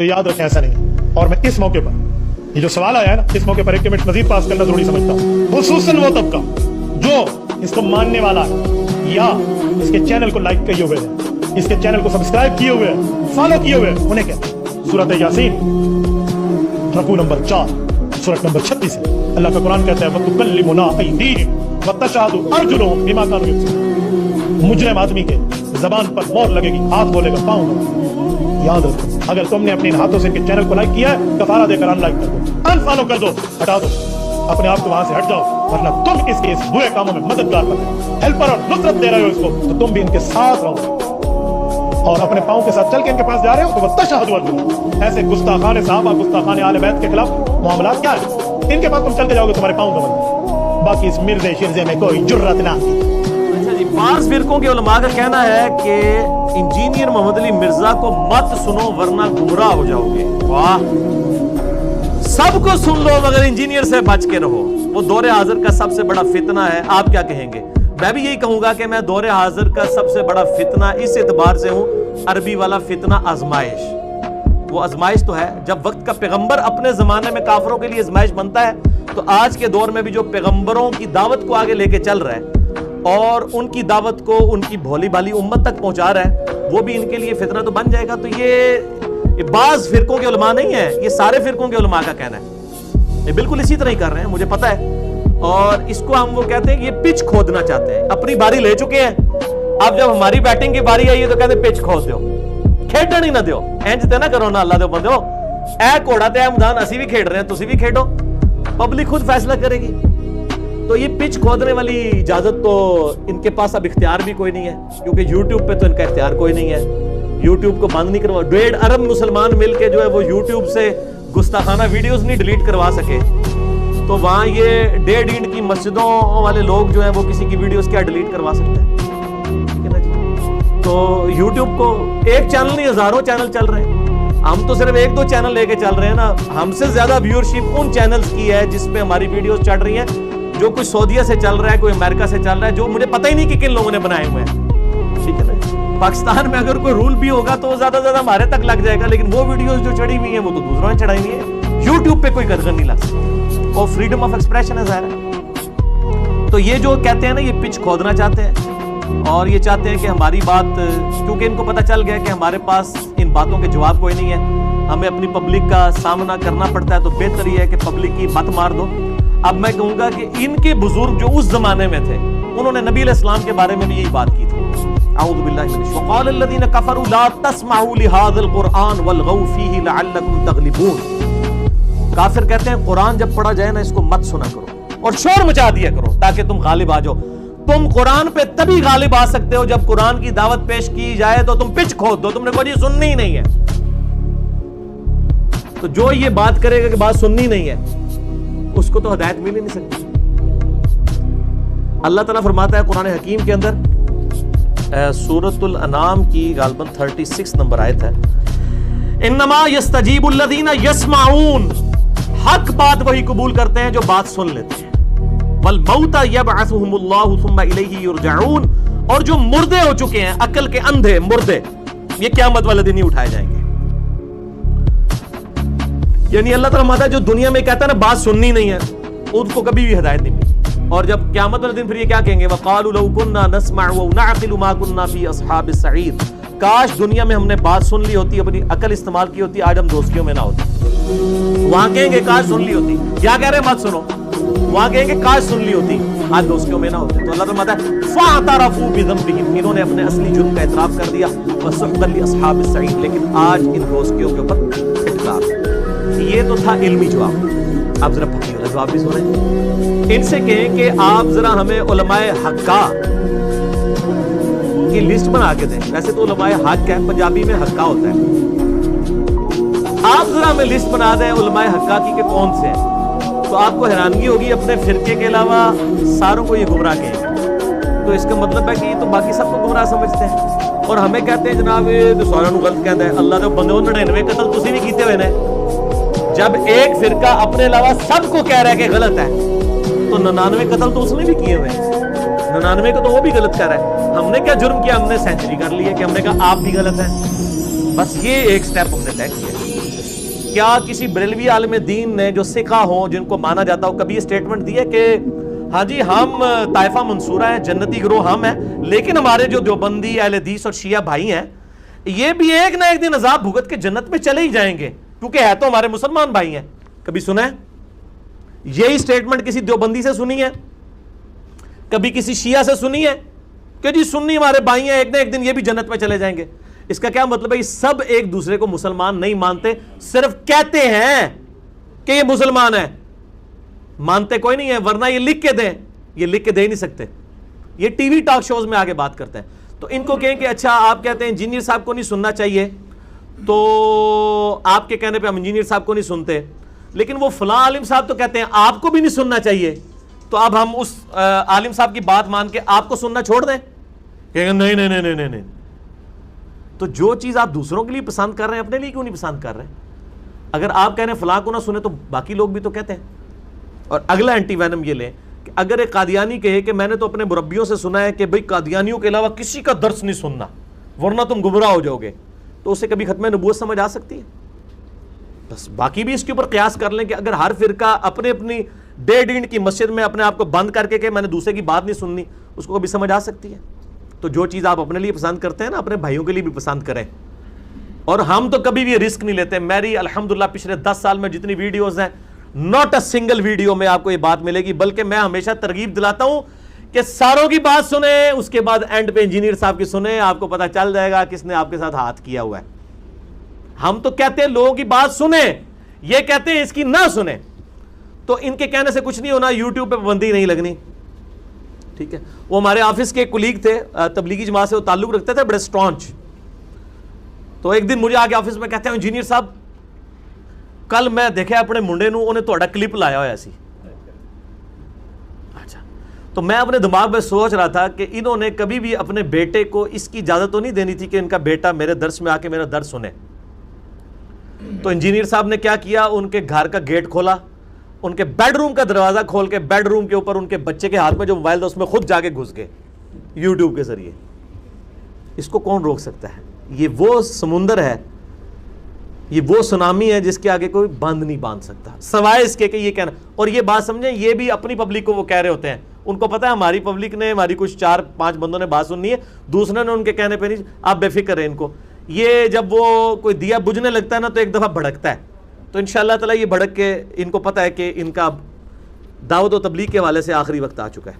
تو یاد رکھیں ایسا نہیں ہے. اور میں اس موقع پر یہ جو سوال آیا ہے نا, اس موقع پر ایک کمنٹ مزید پاس کرنا ضروری سمجھتا ہوں. خصوصاً وہ طبقہ جو اس کو ماننے والا ہے یا اس کے چینل کو لائک کیے ہوئے ہیں, اس کے چینل کو سبسکرائب کیے ہوئے ہیں, فالو کیے ہوئے ہیں, انہیں کہتے ہیں سورۃ یاسین رکوع نمبر 4 سورۃ نمبر 36 ہے. اللہ کا قرآن کہتا ہے وَتُكَلِّمُنَا أَيْدِيهِمْ وَتَشْهَدُ أَرْجُلُهُمْ بِمَا كَانُوا يَكْسِبُونَ. مجرم آدمی کے زبان پر مہر لگے گی, ہاتھ بولے گا, پاؤں بولے. یاد رکھو, اگر تم نے اپنے ہاتھوں سے ان کے چینل کو لائک کیا ہے, کفارہ دے کر ان لائک کر دو, انفالو کر دو, ہٹا دو, اپنے آپ کو وہاں سے ہٹ جاؤ, ورنہ تم اس کے اس برے کاموں میں مددگار بن رہے ہو, ہیلپر اور نصرت دے رہے ہو اس کو, تو تم بھی ان کے ساتھ رہو. اور اپنے پاؤں کے ساتھ چل کے ان کے پاس جا رہے ہو تو وہ تشہد ورجو. ایسے گستاخان صحابہ, گستاخان اہل بیت کے خلاف معاملات کیا ہے؟ ان کے پاس تم چل کے جاؤ گے تمہارے پاؤں کا, باقی اس مرزے شرزے میں کوئی جرت نہ. اچھا جی, بعض فرقوں کے علماء کا کہنا ہے کہ انجینئر محمد علی مرزا کو مت سنو ورنہ گمراہ ہو جاؤ گے. واہ, سب کو سن لو مگر انجینئر سے بچ کے رہو, وہ دور حاضر کا سب سے بڑا فتنہ ہے. آپ کیا کہیں گے؟ میں بھی یہی کہوں گا کہ میں دور حاضر کا سب سے بڑا فتنہ اس اعتبار سے ہوں, عربی والا فتنہ آزمائش. وہ آزمائش تو ہے, جب وقت کا پیغمبر اپنے زمانے میں کافروں کے لیے آزمائش بنتا ہے, تو آج کے دور میں بھی جو پیغمبروں کی دعوت کو آگے لے کے چل رہا ہے اور ان کی دعوت کو ان کی بھولی بھالی امت تک پہنچا رہا ہے, وہ بھی ان کے لیے فتنہ تو بن جائے گا. تو یہ بعض فرقوں کے علماء نہیں ہے, یہ سارے فرقوں کے علماء کا کہنا ہے. یہ بالکل اسی طرح ہی کر رہے ہیں, مجھے پتہ ہے. اور اس کو ہم وہ کہتے ہیں کہ یہ پچ کھودنا چاہتے ہیں. اپنی باری لے چکے ہیں, اب جب ہماری بیٹنگ کی باری آئی ہے تو کہتے ہیں پچ کھود دیو, کھیڈن ہی نہ دیو. اینج تے نہ کرو نا اللہ دے بندو, اے کوڑا تے اے میدان اسی بھی کھیڈ رہے ہیں, تسی بھی کھیڈو, پبلک خود فیصلہ کرے گی. تو یہ پچ کھودنے والی اجازت تو ان کے پاس اب اختیار بھی کوئی نہیں ہے, کیونکہ یوٹیوب پہ تو ان کا اختیار کوئی نہیں ہے. یوٹیوب کو بند نہیں کروا, 1.5 ارب مسلمان مل کے جو ہے وہ یوٹیوب سے گستاخانہ ویڈیوز نہیں ڈیلیٹ کروا سکے, تو وہاں یہ 1.5 اینٹ کی مسجدوں والے لوگ جو ہیں وہ کسی کی ویڈیوز کیا ڈیلیٹ کروا سکتے ہیں؟ ٹھیک ہے نا جی. تو یوٹیوب کو ایک چینل نہیں, ہزاروں چینل چل رہے ہیں. ہم تو صرف 1-2 چینل لے کے چل رہے ہیں نا. ہم سے زیادہ ویورشپ ان چینلز کی ہے جس پہ ہماری ویڈیوز چڑھ رہی ہیں, جو کوئی سعودیہ سے چل رہا ہے, کوئی امریکہ سے چل رہا ہے, جو مجھے پتہ ہی نہیں کہ کن لوگوں نے بنائے ہوئے ہیں. ٹھیک ہے نا. پاکستان میں اگر کوئی رول بھی ہوگا تو زیادہ سے زیادہ ہمارے تک لگ جائے گا, لیکن وہ ویڈیوز جو چڑھی ہوئی ہیں وہ تو دوسروں نے چڑھائی ہوئی ہیں. یوٹیوب پہ کوئی قدر نہیں لگ سکتی, اور فریڈم آف ایکسپریشن ہے ظاہر ہے. تو یہ جو کہتے ہیں نا, یہ پچ کھودنا چاہتے ہیں, اور یہ چاہتے ہیں کہ ہماری بات, کیونکہ ان کو پتہ چل گیا کہ ہمارے پاس ان باتوں کے جواب کوئی نہیں ہے, ہمیں اپنی پبلک کا سامنا کرنا پڑتا ہے, تو بہتر یہ ہے کہ پبلک کی مت مار دو. اب میں کہوں گا کہ ان کے بزرگ جو اس زمانے میں تھے, انہوں نے نبی علیہ السلام کے بارے میں بھی یہی بات کی تھی. اعوذ باللہ من الشیطان وقال الذین کفروا لا تسمعوا لهذا القرآن والغوا فیہ لعلکم تغلبون. کافر کہتے ہیں قرآن جب پڑھا جائے نا اس کو مت سنا کرو اور شور مچا دیا کرو تاکہ تم غالب آ جاؤ. تم قرآن پہ تبھی غالب آ سکتے ہو جب قرآن کی دعوت پیش کی جائے تو تم پچ کھود دو. تم نے کہا جی سننی ہی نہیں ہے, تو جو یہ بات کرے گا کہ بات سننی نہیں ہے, اس کو تو ہدایت مل ہی نہیں سکتی. اللہ تعالیٰ فرماتا ہے قرآن حکیم کے اندر, سورۃ الانعام کی غالباً 36 نمبر آیت ہے, انما یستجیب الذین یسمعون, حق بات وہی قبول کرتے ہیں جو بات سن لیتے ہیں. والموتى یبعثهم اللہ ثم الیہ یرجعون, اور جو مردے ہو چکے ہیں, عقل کے اندھے مردے, یہ قیامت والے دن ہی اٹھائے جائیں گے. یعنی اللہ تعالیٰ فرماتا ہے جو دنیا میں کہتا ہے نا بات سننی نہیں ہے, ان کو کبھی بھی ہدایت نہیں ملی, اور جب قیامت والے دن پھر یہ کیا کہیں گے, وقالوا لو كنا نسمع ونعقل ما كنا في اصحاب السعير, کاش دنیا میں ہم نے بات سن لی ہوتی, اپنی عقل استعمال کی ہوتی, آج ہم دوستیوں میں نہ ہوتے. وہاں کہیں گے کاش سن لی ہوتی, کیا کہہ رہے ہیں مت سنو, وہاں کہیں گے کاش سن لی ہوتی, آج دوستیوں میں نہ ہوتے. تو اللہ تعالیٰ فرماتا ہے فاعترفوا بذنبهم, انہوں نے اپنے اصلی جرم کا اعتراف کر دیا, وسحقا لاصحاب السعير, لیکن آج ان دوستیوں کے اوپر پھٹکار. یہ تو تھا علمی جواب. آپ ذرا پکی والا جواب بھی سنیں. ان سے کہیں کہ آپ ذرا ہمیں علماء حقہ کی لسٹ بنا کے دیں. ویسے تو علماء حق ہے, پنجابی میں حقہ ہوتا ہے. آپ ذرا ہمیں لسٹ بنا دیں علماء حقہ کی کہ کون سے ہیں, تو آپ کو حیرانگی ہوگی, اپنے فرقے کے علاوہ ساروں کو یہ گمراہ کہیں. تو اس کا مطلب ہے کہ یہ تو باقی سب کو گمراہ سمجھتے ہیں, اور ہمیں کہتے ہیں جناب یہ تو ساروں کو غلط کہتا ہے. اللہ دے بندے 99 قتل تسی بھی کیتے ہوئے نے. جب ایک فرقہ اپنے علاوہ سب کو کہہ رہا ہے کہ غلط ہے, تو 99 قتل تو اس نے بھی کیے ہوئے ہیں. 99 کو تو وہ بھی غلط کر رہا ہے. ہم نے کیا جرم کیا, ہم نے سینچری کر لی ہے کہ ہم نے کہا آپ بھی غلط ہیں. بس یہ ایک سٹیپ ہم نے طے کیا. کیا کسی بریلوی عالم دین نے جو سکھا ہو, جن کو مانا جاتا ہو, کبھی یہ سٹیٹمنٹ دی ہے کہ ہاں جی ہم طائفہ منصورہ ہیں, جنتی گروہ ہم ہیں, لیکن ہمارے جو دیوبندی اہل حدیث اور شیعہ بھائی ہیں یہ بھی ایک نہ ایک دن عذاب بھگت کے جنت میں چلے ہی جائیں گے کیونکہ ہے تو ہمارے مسلمان بھائی ہیں؟ کبھی سنا ہے یہی سٹیٹمنٹ کسی دیوبندی سے سنی ہے؟ کبھی کسی شیعہ سے سنی ہے کہ جی سنی ہمارے بھائی ہیں, ایک نہ ایک دن یہ بھی جنت میں چلے جائیں گے؟ اس کا کیا مطلب ہے؟ یہ سب ایک دوسرے کو مسلمان نہیں مانتے, صرف کہتے ہیں کہ یہ مسلمان ہے, مانتے کوئی نہیں ہے. ورنہ یہ لکھ کے دیں, یہ لکھ کے دے ہی نہیں سکتے. یہ ٹی وی ٹاک شوز میں آگے بات کرتے ہیں. تو ان کو کہیں کہ اچھا آپ کہتے ہیں انجینئر صاحب کو نہیں سننا چاہیے, تو آپ کے کہنے پہ ہم انجینئر صاحب کو نہیں سنتے, لیکن وہ فلاں عالم صاحب تو کہتے ہیں آپ کو بھی نہیں سننا چاہیے, تو اب ہم اس عالم صاحب کی بات مان کے آپ کو سننا چھوڑ دیں؟ کہیں گے نہیں نہیں نہیں نہیں نہیں. تو جو چیز آپ دوسروں کے لیے پسند کر رہے ہیں اپنے لیے کیوں نہیں پسند کر رہے ہیں؟ اگر آپ کہہ رہے ہیں فلاں کو نہ سنے تو باقی لوگ بھی تو کہتے ہیں. اور اگلا اینٹی وینم یہ لیں کہ اگر ایک قادیانی کہے کہ میں نے تو اپنے مربیوں سے سنا ہے کہ بھئی قادیانیوں کے علاوہ کسی کا درس نہیں سننا ورنہ تم گمراہ ہو جاؤ گے, تو اسے کبھی ختم نبوت سمجھ آ سکتی ہے؟ بس باقی بھی اس کے اوپر قیاس کر لیں کہ اگر ہر فرقہ اپنے اپنی ڈیڈ اینڈ کی مسجد میں اپنے آپ کو بند کر کے کہ میں نے دوسرے کی بات نہیں سننی, اس کو کبھی سمجھ آ سکتی ہے؟ تو جو چیز آپ اپنے لیے پسند کرتے ہیں نا, اپنے بھائیوں کے لیے بھی پسند کریں. اور ہم تو کبھی بھی رسک نہیں لیتے. میری الحمدللہ پچھلے 10 سال میں جتنی ویڈیوز ہیں, ناٹ اے سنگل ویڈیو میں آپ کو یہ بات ملے گی, بلکہ میں ہمیشہ ترغیب دلاتا ہوں کہ ساروں کی بات سنیں, اس کے بعد اینڈ پہ انجینئر صاحب کی سنیں, آپ کو پتہ چل جائے گا کس نے آپ کے ساتھ ہاتھ کیا ہوا ہے. ہم تو کہتے ہیں لوگوں کی بات سنیں, یہ کہتے ہیں اس کی نہ سنیں. تو ان کے کہنے سے کچھ نہیں ہونا, یوٹیوب پہ پابندی نہیں لگنی. ٹھیک ہے, وہ ہمارے آفس کے کولیگ تھے, تبلیغی جماعت سے وہ تعلق رکھتے تھے, بڑے سٹرانچ. تو ایک دن مجھے آگے آفس میں کہتے ہیں انجینئر صاحب کل میں دیکھا اپنے منڈے نو انہیں تھوڑا کلپ لایا ہوا سی. اچھا, تو میں اپنے دماغ میں سوچ رہا تھا کہ انہوں نے کبھی بھی اپنے بیٹے کو اس کی اجازت تو نہیں دینی تھی کہ ان کا بیٹا میرے درس میں آ کے میرا درس سنے. تو انجینئر صاحب نے کیا کیا, ان کے گھر کا گیٹ کھولا, ان کے بیڈ روم کا دروازہ کھول کے بیڈ روم کے اوپر ان کے بچے کے ہاتھ میں جو موبائل تھا اس میں خود جا کے گھس گئے یوٹیوب کے ذریعے. اس کو کون روک سکتا ہے؟ یہ وہ سمندر ہے, یہ وہ سونامی ہے جس کے آگے کوئی بند نہیں باندھ سکتا, سوائے اس کے کہ یہ کہنا. اور یہ بات سمجھیں, یہ بھی اپنی پبلک کو وہ کہہ رہے ہوتے ہیں, ان کو پتا ہے ہماری پبلک نے, ہماری کچھ 4-5 بندوں نے بات سننی ہے, دوسرے نے ان کے کہنے پہ نہیں. آپ بے فکر رہیں ان کو, یہ جب وہ کوئی دیا بجھنے لگتا ہے نا تو ایک دفعہ بھڑکتا ہے, تو انشاءاللہ تعالی یہ بھڑک کے ان کو پتا ہے کہ ان کا دعوت و تبلیغ کے حوالے سے آخری وقت آ چکا ہے.